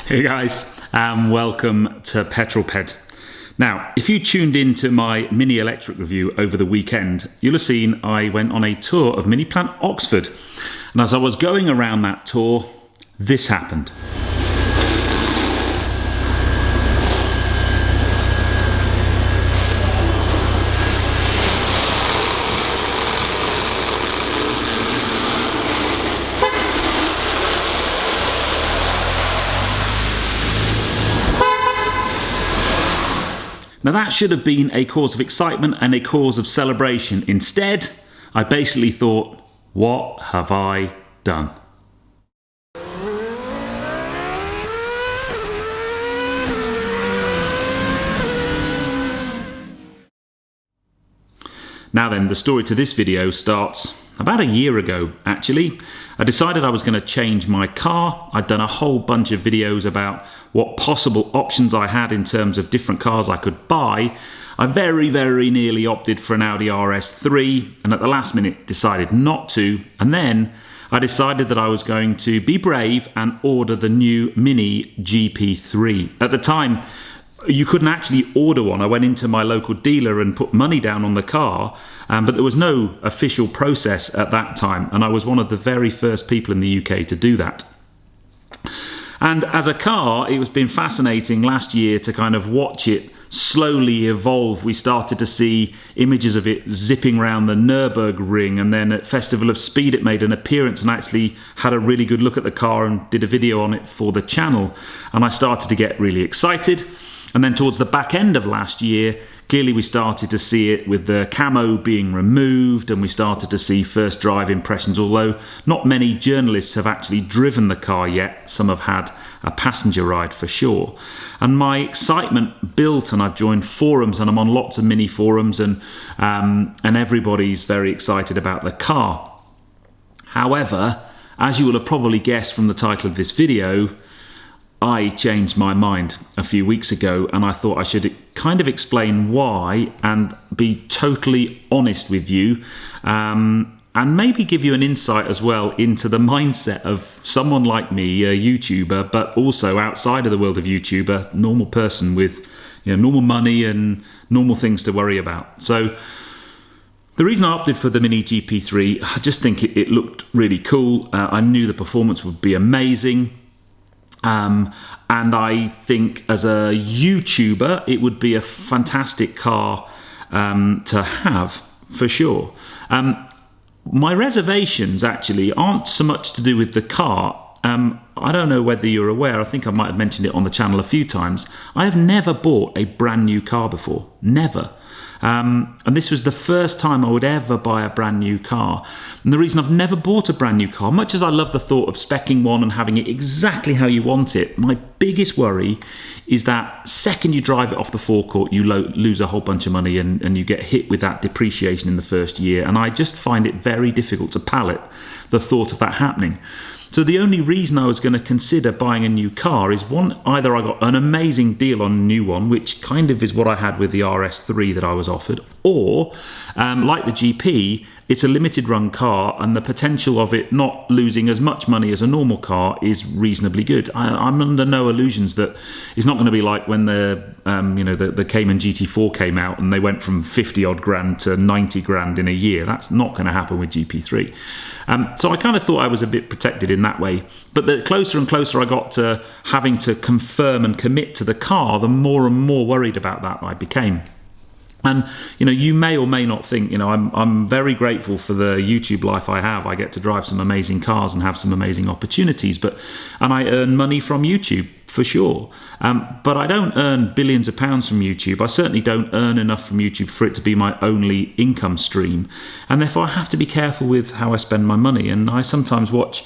Hey guys, and welcome to Petrol. Now, if you tuned in to my Mini Electric review over the weekend, you'll have seen I went on a tour of Mini Plant Oxford. And as I was going around that tour, this happened. Now that should have been a cause of excitement and a cause of celebration. Instead, I basically thought, what have I done? Now then, the story to this video starts about a year ago, actually. I decided I was going to change my car. I'd done a whole bunch of videos about what possible options I had in terms of different cars I could buy. I very nearly opted for an Audi RS3 and at the last minute decided not to. And then I decided that I was going to be brave and order the new Mini GP3. At the time, you couldn't actually order one. I went into my local dealer and put money down on the car, but there was no official process at that time, and I was one of the very first people in the UK to do that. And as a car, it was been fascinating last year to kind of watch it slowly evolve. We started to see images of it zipping around the Nürburgring, and then at Festival of Speed it made an appearance and actually had a really good look at the car and did a video on it for the channel. And I started to get really excited. And then towards the back end of last year, clearly we started to see it with the camo being removed, and we started to see first drive impressions, although not many journalists have actually driven the car yet. Some have had a passenger ride for sure. And my excitement built, and I've joined forums, and I'm on lots of mini forums, and everybody's very excited about the car. However, as you will have probably guessed from the title of this video, I changed my mind a few weeks ago, and I thought I should kind of explain why and be totally honest with you, and maybe give you an insight as well into the mindset of someone like me, a YouTuber, but also outside of the world of YouTuber, normal person with normal money and normal things to worry about. So the reason I opted for the Mini GP3, I just think it looked really cool. I knew the performance would be amazing. And I think as a YouTuber, it would be a fantastic car to have, for sure. My reservations actually aren't so much to do with the car. I don't know whether you're aware, I think I might have mentioned it on the channel a few times. I have never bought a brand new car before, never. And this was the first time I would ever buy a brand new car. And the reason I've never bought a brand new car, much as I love the thought of speccing one and having it exactly how you want it, my biggest worry is that second you drive it off the forecourt, you lose a whole bunch of money and you get hit with that depreciation in the first year. And I just find it very difficult to palate the thought of that happening. So the only reason I was going to consider buying a new car is one, either I got an amazing deal on a new one, which kind of is what I had with the RS3 that I was offered, or like the GP, it's a limited run car and the potential of it not losing as much money as a normal car is reasonably good. I'm under no illusions that it's not going to be like when the Cayman GT4 came out and they went from 50 odd grand to 90 grand in a year. That's not going to happen with GP3. So I kind of thought I was a bit protected in that way. But the closer and closer I got to having to confirm and commit to the car, the more and more worried about that I became. And you may or may not think, I'm very grateful for the YouTube life I have. I get to drive some amazing cars and have some amazing opportunities, and I earn money from YouTube for sure. But I don't earn billions of pounds from YouTube. I certainly don't earn enough from YouTube for it to be my only income stream. And therefore I have to be careful with how I spend my money. And I sometimes watch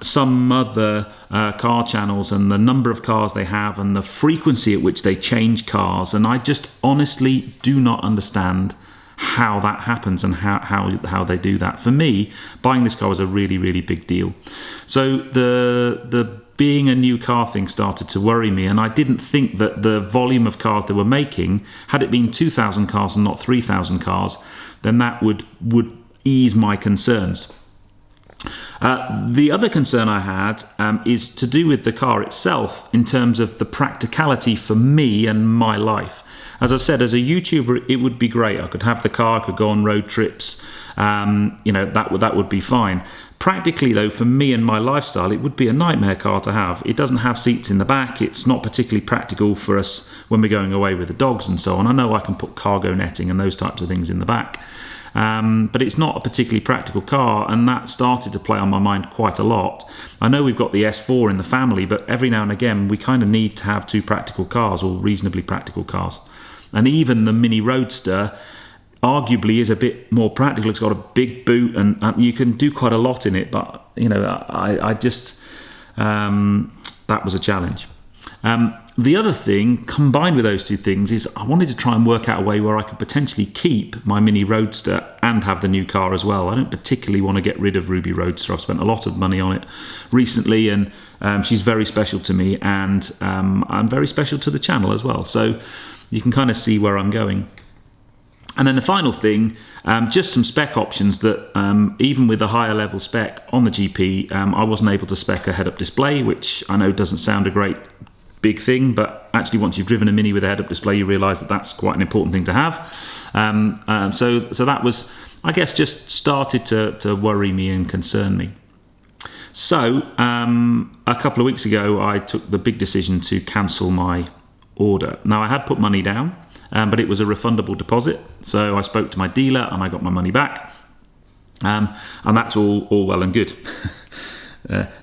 some other car channels and the number of cars they have and the frequency at which they change cars, and I just honestly do not understand how that happens and how they do that. For me, buying this car was a really big deal. So the being a new car thing started to worry me, and I didn't think that the volume of cars they were making, had it been 2,000 cars and not 3,000 cars, then that would ease my concerns. The other concern I had is to do with the car itself in terms of the practicality for me and my life. As I've said, as a YouTuber, it would be great. I could have the car, I could go on road trips, that would be fine. Practically though, for me and my lifestyle, it would be a nightmare car to have. It doesn't have seats in the back. It's not particularly practical for us when we're going away with the dogs and so on. I know I can put cargo netting and those types of things in the back. But it's not a particularly practical car, and that started to play on my mind quite a lot. I know we've got the S4 in the family, but every now and again we kind of need to have two practical cars, or reasonably practical cars. And even the Mini Roadster arguably is a bit more practical. It's got a big boot and you can do quite a lot in it, but I just that was a challenge. The other thing, combined with those two things, is I wanted to try and work out a way where I could potentially keep my Mini Roadster and have the new car as well. I don't particularly want to get rid of Ruby Roadster. I've spent a lot of money on it recently, and she's very special to me, and I'm very special to the channel as well. So you can kind of see where I'm going. And then the final thing, just some spec options that even with a higher level spec on the GP, I wasn't able to spec a head-up display, which I know doesn't sound a great big thing, but actually once you've driven a Mini with a head-up display, you realise that that's quite an important thing to have. So that was, I guess, just started to worry me and concern me. So a couple of weeks ago, I took the big decision to cancel my order. Now, I had put money down, but it was a refundable deposit. So I spoke to my dealer and I got my money back. And that's all well and good.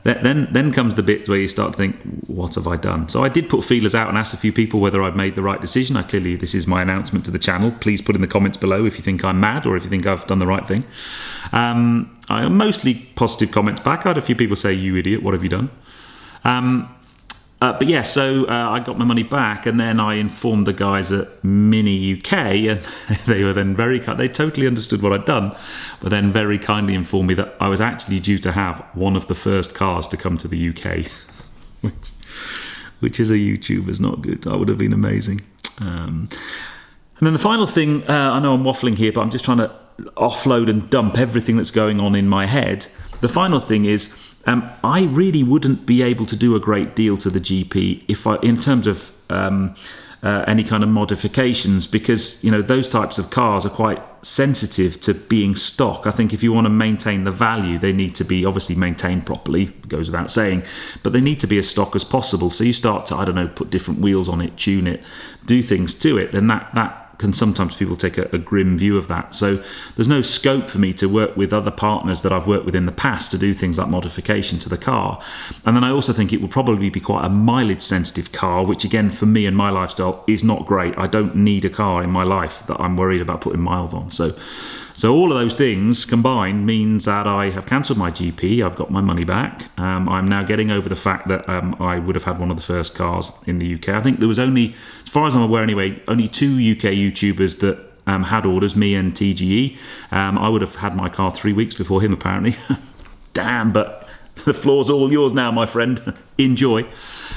Then comes the bit where you start to think, what have I done? So I did put feelers out and asked a few people whether I'd made the right decision. This is my announcement to the channel. Please put in the comments below if you think I'm mad or if you think I've done the right thing. I mostly positive comments back. I had a few people say, you idiot, what have you done? But yeah, so I got my money back, and then I informed the guys at Mini UK, and they were then they totally understood what I'd done, but then very kindly informed me that I was actually due to have one of the first cars to come to the UK, which as a YouTuber is not good. That would have been amazing. And then the final thing, I know I'm waffling here, but I'm just trying to offload and dump everything that's going on in my head. The final thing is, I really wouldn't be able to do a great deal to the GP in terms of any kind of modifications, because those types of cars are quite sensitive to being stock. I think if you want to maintain the value, they need to be obviously maintained properly, goes without saying, but they need to be as stock as possible. So you start to, put different wheels on it, tune it, do things to it, then that can sometimes people take a grim view of that. So there's no scope for me to work with other partners that I've worked with in the past to do things like modification to the car. And then I also think it will probably be quite a mileage sensitive car, which again for me and my lifestyle is not great. I don't need a car in my life that I'm worried about putting miles on. So all of those things combined means that I have cancelled my GP. I've got my money back. I'm now getting over the fact that I would have had one of the first cars in the UK. I think there was only, as far as I'm aware anyway, only 2 UK YouTubers that had orders, me and TGE. I would have had my car 3 weeks before him, apparently. Damn, but the floor's all yours now, my friend. Enjoy.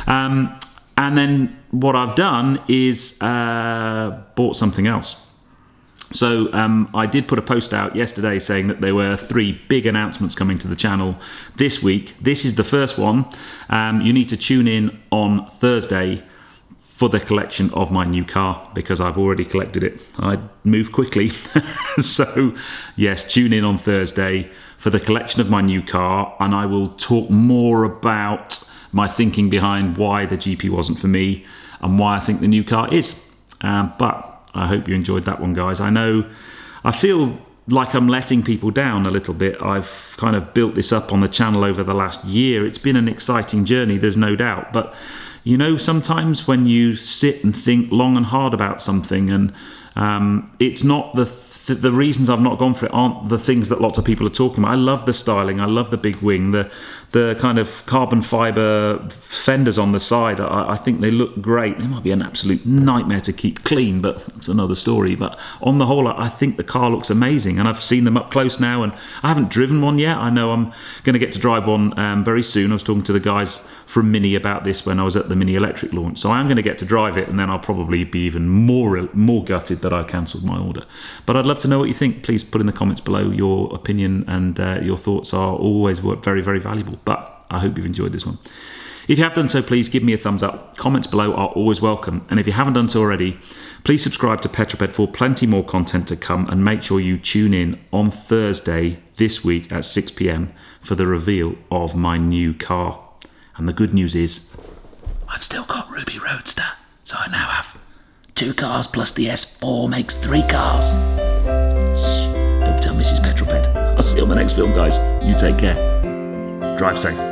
And then what I've done is bought something else. So I did put a post out yesterday saying that there were 3 big announcements coming to the channel this week. This is the first one. You need to tune in on Thursday for the collection of my new car, because I've already collected it. I moved quickly. So yes, tune in on Thursday for the collection of my new car, and I will talk more about my thinking behind why the GP wasn't for me and why I think the new car is. But I hope you enjoyed that one, guys. I feel like I'm letting people down a little bit. I've kind of built this up on the channel over the last year. It's been an exciting journey, there's no doubt. But sometimes when you sit and think long and hard about something, and it's not the reasons I've not gone for it aren't the things that lots of people are talking about. I love the styling, I love the big wing, the kind of carbon fibre fenders on the side. I think they look great. They might be an absolute nightmare to keep clean, but it's another story. But on the whole, I think the car looks amazing, and I've seen them up close now, and I haven't driven one yet. I know I'm going to get to drive one very soon. I was talking to the guys from Mini about this when I was at the Mini Electric launch. So I'm going to get to drive it, and then I'll probably be even more gutted that I cancelled my order. But I'd love to know what you think. Please put in the comments below your opinion, and your thoughts are always very, very valuable. But I hope you've enjoyed this one. If you have done so, please give me a thumbs up. Comments below are always welcome. And if you haven't done so already, please subscribe to Petrol for plenty more content to come, and make sure you tune in on Thursday this week at 6 p.m. for the reveal of my new car. And the good news is, I've still got Ruby Roadster, so I now have 2 cars plus the S4 makes 3 cars. Don't tell Mrs. Petrol. I'll see you on the next film, guys. You take care. Drive safe.